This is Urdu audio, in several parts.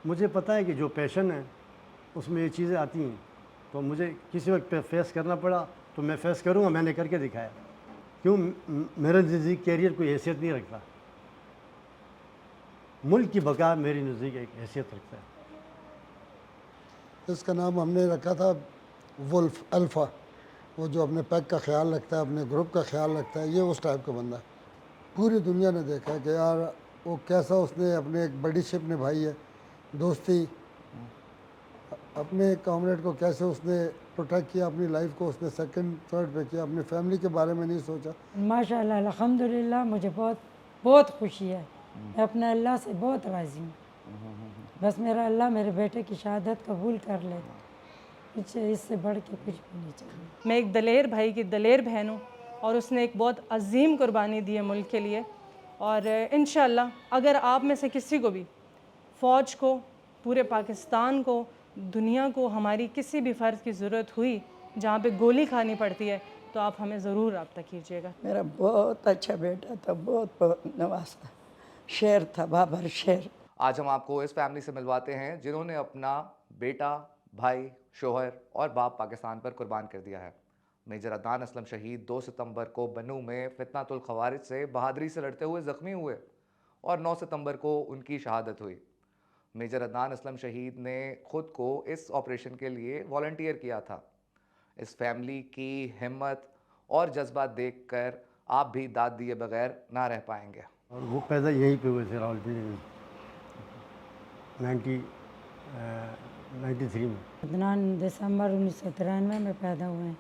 مجھے پتہ ہے کہ جو پیشن ہے اس میں یہ چیزیں آتی ہیں، تو مجھے کسی وقت پہ فیس کرنا پڑا تو میں فیس کروں گا، میں نے کر کے دکھایا. کیوں میرے نزدیک کیریئر کوئی حیثیت نہیں رکھتا، ملک کی بقا میری نزدیک ایک حیثیت رکھتا ہے. اس کا نام ہم نے رکھا تھا ولف الفا. وہ جو اپنے پیک کا خیال رکھتا ہے، اپنے گروپ کا خیال رکھتا ہے، یہ اس ٹائپ کا بندہ ہے. پوری دنیا نے دیکھا کہ یار وہ کیسا اس نے اپنے ایک بڑی شپ نبھائی ہے، دوستی، اپنے کامریڈ کو کیسے اس نے پروٹیکٹ کیا، اپنی لائف کو اس نے سیکنڈ تھرڈ پہ کیا، اپنی فیملی کے بارے میں نہیں سوچا. ماشاء اللہ الحمدللہ مجھے بہت خوشی ہے. میں اپنے اللہ سے بہت راضی ہوں. بس میرا اللہ میرے بیٹے کی شہادت قبول کر لے، کچھ اس سے بڑھ کے کچھ بھی نہیں چاہیے. میں ایک دلیر بھائی کی دلیر بہن ہوں اور اس نے ایک بہت عظیم قربانی دی ہے ملک کے لیے. اور انشاءاللہ اگر آپ میں سے کسی کو بھی، فوج کو، پورے پاکستان کو، دنیا کو، ہماری کسی بھی فرد کی ضرورت ہوئی جہاں پہ گولی کھانی پڑتی ہے تو آپ ہمیں ضرور رابطہ کیجیے گا. میرا بہت اچھا بیٹا تھا، بہت نوازا، شیر تھا، بابر شیر. آج ہم آپ کو اس فیملی سے ملواتے ہیں جنہوں نے اپنا بیٹا، بھائی، شوہر اور باپ پاکستان پر قربان کر دیا ہے. میجر عدنان اسلم شہید 2 ستمبر کو بنو میں فتنۃ الخوارج سے بہادری سے لڑتے ہوئے زخمی ہوئے اور 9 ستمبر کو ان کی شہادت ہوئی. میجر عدنان اسلم شہید نے خود کو اس آپریشن کے لیے والنٹیئر کیا تھا. اس فیملی کی ہمت اور جذبات دیکھ کر آپ بھی داد دیے بغیر نہ رہ پائیں گے. اور وہ پیدا یہیں پہ ہوئے تھے راولپنڈی میں 93 میں. عدنان دسمبر 1993 میں پیدا ہوئے ہیں،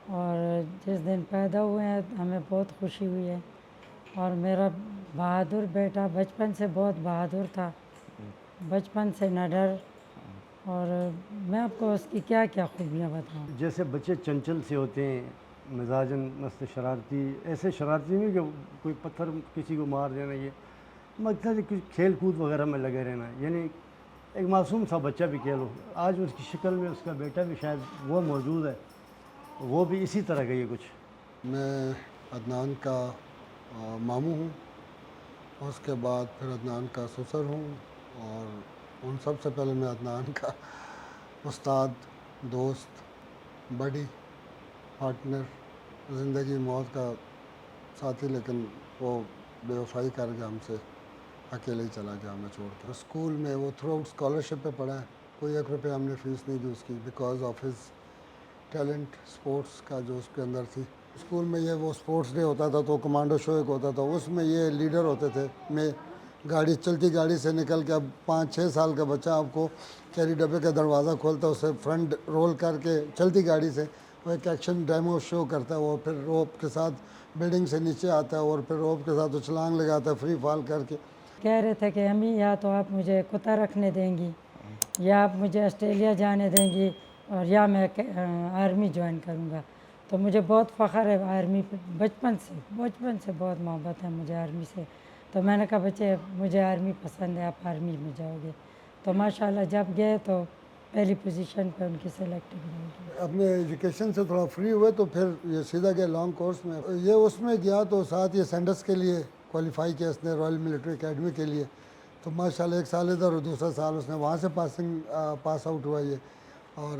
اور جس دن پیدا ہوئے ہیں ہمیں بہت خوشی ہوئی ہے. اور میرا بہادر بیٹا بچپن سے بہت بہادر تھا، بچپن سے نہ ڈر. اور میں آپ کو اس کی کیا کیا خوبیاں بتاؤں. جیسے بچے چنچل سے ہوتے ہیں، مزاجن مست شرارتی، ایسے شرارتی نہیں کہ کوئی پتھر کسی کو مار دینا، یہ مقصد کچھ کھیل کود وغیرہ میں لگے رہنا. یعنی ایک معصوم سا بچہ بھی کہہ لو. آج اس کی شکل میں اس کا بیٹا بھی شاید وہ موجود ہے، وہ بھی اسی طرح کا. یہ کچھ میں عدنان کا ماموں ہوں، اس کے بعد پھر عدنان کا سسر ہوں، اور ان سب سے پہلے میں عدنان کا استاد، دوست، بڑی، پارٹنر، زندگی موت کا ساتھی. لیکن وہ بے وفائی کر گیا، ہم سے اکیلے ہی چلا گیا ہمیں چھوڑ کے. اسکول میں وہ تھرو آؤٹ اسکالرشپ پہ پڑھا ہے، کوئی 1 روپیہ ہم نے فیس نہیں دی اس کی، because of his talent sports کا جو اس کے اندر تھی. اسکول میں یہ وہ اسپورٹس ڈے ہوتا تھا تو کمانڈو شو ایک ہوتا تھا، اس میں یہ لیڈر ہوتے تھے. میں گاڑی چلتی گاڑی سے نکل کے، اب 5-6 سال کا بچہ آپ کو کیری ڈبے کا دروازہ کھولتا ہے، اسے فرنٹ رول کر کے چلتی گاڑی سے وہ ایک ایکشن ڈیمو شو کرتا ہے. وہ پھر روپ کے ساتھ بلڈنگ سے نیچے آتا ہے اور پھر روپ کے ساتھ اچھلانگ لگاتا ہے فری فال کر کے. کہہ رہے تھے کہ امی یا تو آپ مجھے کتا رکھنے دیں گی، یا آپ مجھے آسٹریلیا جانے دیں گی، اور یا میں آرمی جوائن کروں گا. تو مجھے بہت فخر ہے آرمی پہ، بچپن سے بہت محبت ہے مجھے آرمی سے. تو میں نے کہا بچے مجھے آرمی پسند ہے، آپ آرمی میں جاؤ گے. تو ماشاءاللہ جب گئے تو پہلی پوزیشن پہ ان کی سلیکٹنگ ہوگی. اپنے ایجوکیشن سے تھوڑا فری ہوئے تو پھر یہ سیدھا گیا لانگ کورس میں. یہ اس میں گیا تو ساتھ یہ سینڈس کے لیے کوالیفائی کیا اس نے، رائل ملٹری اکیڈمی کے لیے. تو ماشاءاللہ 1 سال ادھر اور دوسرا سال اس نے وہاں سے پاس آؤٹ ہوا یہ. اور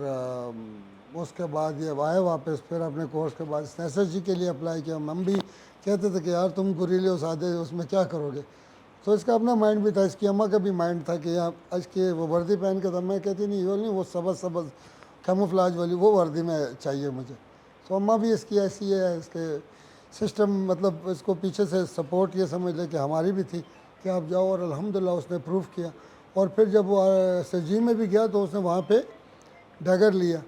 اس کے بعد یہ آئے واپس، پھر اپنے کورس کے بعد اس نے ایس ایس جی کے لیے اپلائی کیا. ہم بھی کہتے تھے کہ یار تم گریلے ہو سادے، اس میں کیا کرو گے. تو اس کا اپنا مائنڈ بھی تھا، اس کی اماں کا بھی مائنڈ تھا کہ یہاں آج کے وہ وردی پہن کے تھا. میں کہتی نہیں وہ نہیں، وہ سبز کیموفلاج والی وہ وردی میں چاہیے مجھے. تو اماں بھی اس کی ایسی ہے، اس کے سسٹم مطلب اس کو پیچھے سے سپورٹ یہ سمجھ لے کہ ہماری بھی تھی کہ آپ جاؤ. اور الحمدللہ اس نے پروف کیا. اور پھر جب وہ ایس ایس جی میں بھی گیا تو اس نے وہاں پہ ڈیگر لیا،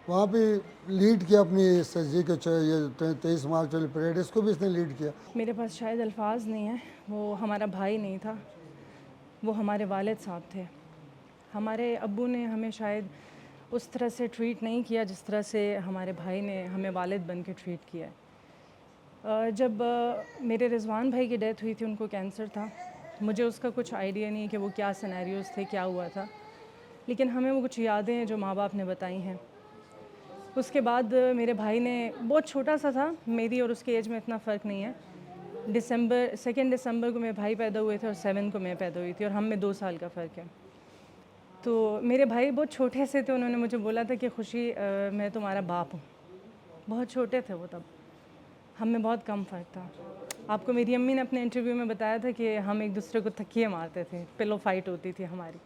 وہاں پہ لیڈ کیا اپنی ایس ایس جی کے یہ 23 مارچ والی پریڈ، اس کو بھی اس نے لیڈ کیا. میرے پاس شاید الفاظ نہیں ہیں. وہ ہمارا بھائی نہیں تھا، وہ ہمارے والد صاحب تھے. ہمارے ابو نے ہمیں شاید اس طرح سے ٹریٹ نہیں کیا جس طرح سے ہمارے بھائی نے ہمیں والد بن کے ٹریٹ کیا ہے. جب میرے رضوان بھائی کی ڈیتھ ہوئی تھی، ان کو کینسر تھا. مجھے اس کا کچھ آئیڈیا نہیں کہ وہ کیا سینیریوز تھے، کیا ہوا تھا، لیکن ہمیں وہ کچھ یادیں ہیں جو ماں باپ نے بتائی ہیں. اس کے بعد میرے بھائی نے، بہت چھوٹا سا تھا، میری اور اس کی ایج میں اتنا فرق نہیں ہے. 2 دسمبر کو میرے بھائی پیدا ہوئے تھے اور 7 کو میں پیدا ہوئی تھی، اور ہم میں 2 سال کا فرق ہے. تو میرے بھائی بہت چھوٹے سے تھے, انہوں نے مجھے بولا تھا کہ خوشی میں تمہارا باپ ہوں. بہت چھوٹے تھے وہ تب, ہم میں بہت کم فرق تھا. آپ کو میری امی نے اپنے انٹرویو میں بتایا تھا کہ ہم ایک دوسرے کو تکیے مارتے تھے, پلو فائٹ ہوتی تھی ہماری.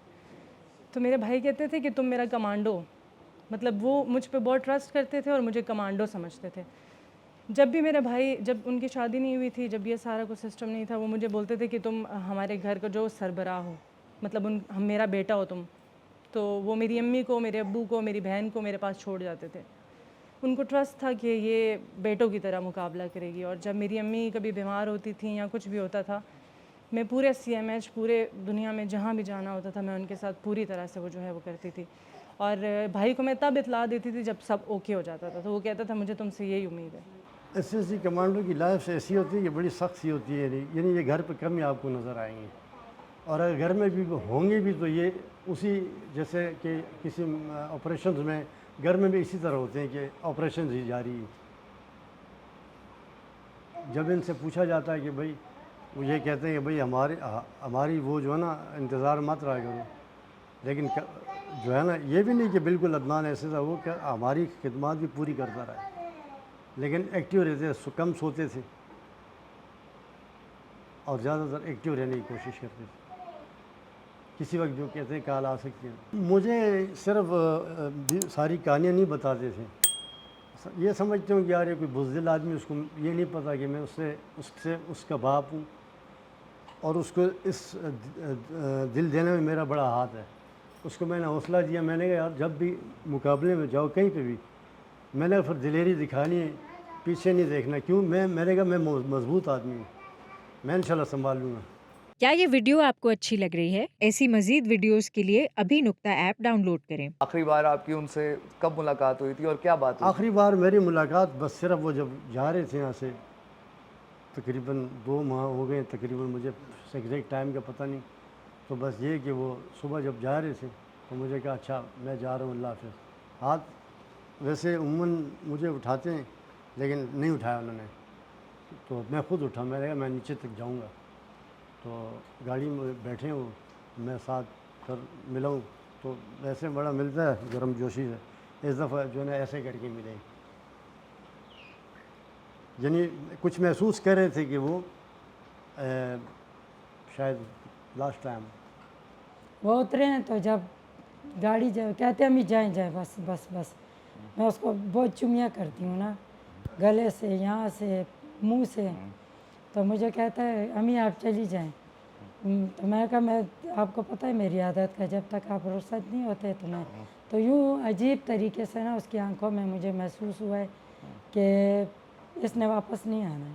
تو میرے بھائی کہتے تھے کہ تم میرا کمانڈو ہو, مطلب وہ مجھ پہ بہت ٹرسٹ کرتے تھے اور مجھے کمانڈو سمجھتے تھے. جب بھی میرے بھائی, جب ان کی شادی نہیں ہوئی تھی, جب یہ سارا کچھ سسٹم نہیں تھا, وہ مجھے بولتے تھے کہ تم ہمارے گھر کا جو سربراہ ہو, مطلب ہم میرا بیٹا ہو تم. تو وہ میری امی کو, میرے ابو کو, میری بہن کو میرے پاس چھوڑ جاتے تھے. ان کو ٹرسٹ تھا کہ یہ بیٹوں کی طرح مقابلہ کرے گی. اور جب میری امی کبھی بیمار ہوتی تھیں یا کچھ بھی ہوتا تھا, میں پورے CMH, پورے دنیا میں جہاں بھی جانا ہوتا تھا, میں ان کے ساتھ پوری طرح سے وہ جو ہے وہ کرتی تھی. اور بھائی کو میں تب اطلاع دیتی تھی جب سب اوکے ہو جاتا تھا, تو وہ کہتا تھا مجھے تم سے یہی امید ہے. SSC کمانڈو کی لائف ایسی ہوتی ہے کہ بڑی سخت سی ہوتی ہے, یعنی یہ گھر پہ کم ہی آپ کو نظر آئیں گے, اور اگر گھر میں بھی ہوں گے بھی تو یہ اسی جیسے کہ کسی آپریشنز میں, گھر میں بھی اسی طرح ہوتے ہیں کہ آپریشنز ہی جاری ہیں. جب ان سے پوچھا جاتا ہے کہ بھائی, وہ یہ کہتے ہیں کہ بھائی ہماری وہ جو ہے نا انتظار مت رہا کرو, لیکن جو ہے نا یہ بھی نہیں کہ بالکل عدنان ایسے تھا, وہ کہ ہماری خدمات بھی پوری کرتا رہا, لیکن ایکٹیو رہتے, کم سوتے تھے اور زیادہ تر ایکٹیو رہنے کی کوشش کرتے تھے. کسی وقت جو کہتے ہیں کال آ سکتی ہے. مجھے صرف ساری کہانیاں نہیں بتاتے تھے, یہ سمجھتے ہوں کہ یار یہ کوئی بزدل آدمی, اس کو یہ نہیں پتہ کہ میں اس کا باپ ہوں, اور اس کو اس دل دینے میں میرا بڑا ہاتھ ہے. اس کو میں نے حوصلہ دیا, میں نے کہا یار جب بھی مقابلے میں جاؤ کہیں پہ بھی, میں نے پھر دلیری دکھانی ہے, پیچھے نہیں دیکھنا. کیوں؟ میں نے کہا میں مضبوط آدمی ہوں, میں انشاءاللہ سنبھال لوں گا. کیا یہ ویڈیو آپ کو اچھی لگ رہی ہے؟ ایسی مزید ویڈیوز کے لیے ابھی نقطہ ایپ ڈاؤن لوڈ کریں. آخری بار آپ کی ان سے کب ملاقات ہوئی تھی اور کیا بات ہوئی؟ آخری بار میری ملاقات بس صرف وہ جب جا رہے تھے یہاں سے, تقریباً 2 ماہ ہو گئے تقریباً, مجھے ایگزیکٹ ٹائم کا پتہ نہیں. تو بس یہ کہ وہ صبح جب جا رہے تھے تو مجھے کہا اچھا میں جا رہا ہوں, اللہ حافظ. ہاتھ ویسے عموماً مجھے اٹھاتے ہیں لیکن نہیں اٹھایا انہوں نے, تو میں خود اٹھا. میں نے کہا میں نیچے تک جاؤں گا, تو گاڑی میں بیٹھے ہوں, میں ساتھ پھر ملا ہوں, تو ایسے بڑا ملتا ہے گرم جوشی سے. اس دفعہ جو ہے نا ایسے کر کے ملے, یعنی کچھ محسوس کر رہے تھے کہ وہ شاید لاسٹ ٹائم. وہ اترے ہیں تو جب گاڑی کہتے ہیں امی جائیں بس بس بس, میں اس کو بہت چمیاں کرتی ہوں نا, گلے سے, یہاں سے, منہ سے. تو مجھے کہتا ہے امی آپ چلی جائیں. تو میں کہا میں, آپ کو پتہ ہے میری عادت کا, جب تک آپ رخصت نہیں ہوتے تو میں, تو یوں عجیب طریقے سے نا اس کی آنکھوں میں مجھے محسوس ہوا ہے کہ اس نے واپس نہیں آنا ہے.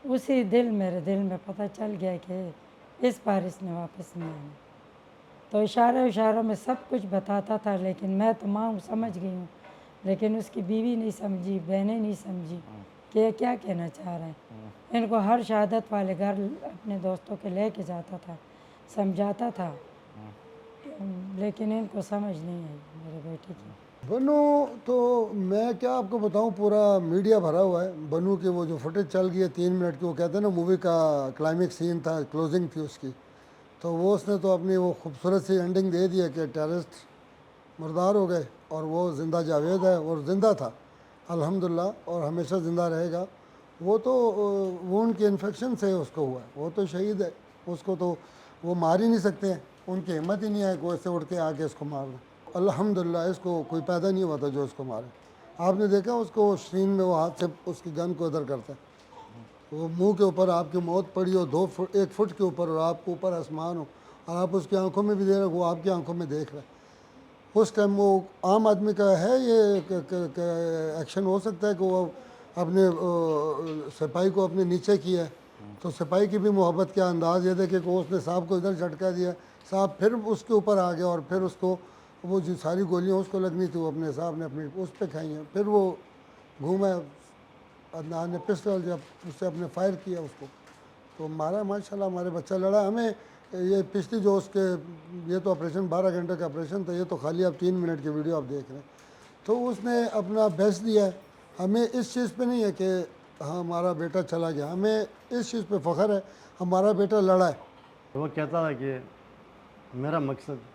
اسی میرے دل میں پتہ چل گیا کہ اس بار اس نے واپس نہیں آنا. تو اشاروں میں سب کچھ بتاتا تھا, لیکن میں تو ماں ہوں, سمجھ گئی ہوں, لیکن اس کی بیوی نہیں سمجھی, بہنیں نہیں سمجھی کہ یہ کیا کہنا چاہ رہے ہیں. ان کو ہر شہادت والے گھر اپنے دوستوں کے لے کے جاتا تھا, سمجھاتا تھا, لیکن ان کو سمجھ نہیں آئی میرے بیٹے کی. بنو تو میں کیا آپ کو بتاؤں, پورا میڈیا بھرا ہوا ہے. بنو کی وہ جو فوٹیج چل گئی ہے 3 منٹ کی, وہ کہتے ہیں نا مووی کا کلائمیکس سین تھا, کلوزنگ تھی اس کی, تو وہ اس نے تو اپنی وہ خوبصورت سی اینڈنگ دے دی ہے کہ ٹیررسٹ مردار ہو گئے اور وہ زندہ جاوید ہے, اور زندہ تھا الحمدللہ, اور ہمیشہ زندہ رہے گا. وہ تو وونڈ کے انفیکشن سے اس کو ہوا ہے, وہ تو شہید ہے, اس کو تو وہ مار ہی نہیں سکتے ہیں, ان کی ہمت ہی نہیں ہے کہ اسے اٹھ کے آ کے اس کو مار دیں. الحمدللہ اس کو کوئی پیدا نہیں ہوا تھا جو اس کو مارے. آپ نے دیکھا اس کو سین میں وہ ہاتھ سے اس کی گن کو ادھر کرتا ہے, وہ منہ کے اوپر آپ کی موت پڑی ہو 1 فٹ کے اوپر, اور آپ کے اوپر آسمان ہو, اور آپ اس کی آنکھوں میں بھی دے رہے ہو, وہ آپ کی آنکھوں میں دیکھ رہے ہیں. اس ٹائم وہ عام آدمی کا ہے یہ ایکشن ہو سکتا ہے کہ وہ اپنے سپاہی کو اپنے نیچے کیا ہے, تو سپاہی کی بھی محبت کا انداز یہ دیکھے کہ اس نے صاحب کو ادھر جھٹکا دیا, صاحب پھر اس کے اوپر آ گیا, اور پھر اس کو وہ جو ساری گولیاں اس کو لگنی تھی وہ اپنے صاحب نے اپنی اس پہ کھائی ہیں. پھر وہ گھوما, عدنان نے پسٹل جب اس سے اپنے فائر کیا اس کو, تو مارا. ماشاءاللہ ہمارے بچہ لڑا. ہمیں یہ پچھلی جو اس کے, یہ تو آپریشن 12 گھنٹے کا آپریشن تھا, یہ تو خالی آپ 3 منٹ کی ویڈیو آپ دیکھ رہے ہیں. تو اس نے اپنا بیسٹ دیا ہے. ہمیں اس چیز پہ نہیں ہے کہ ہاں ہمارا بیٹا چلا گیا, ہمیں اس چیز پہ فخر ہے ہمارا بیٹا لڑا ہے. وہ کہتا ہے کہ میرا مقصد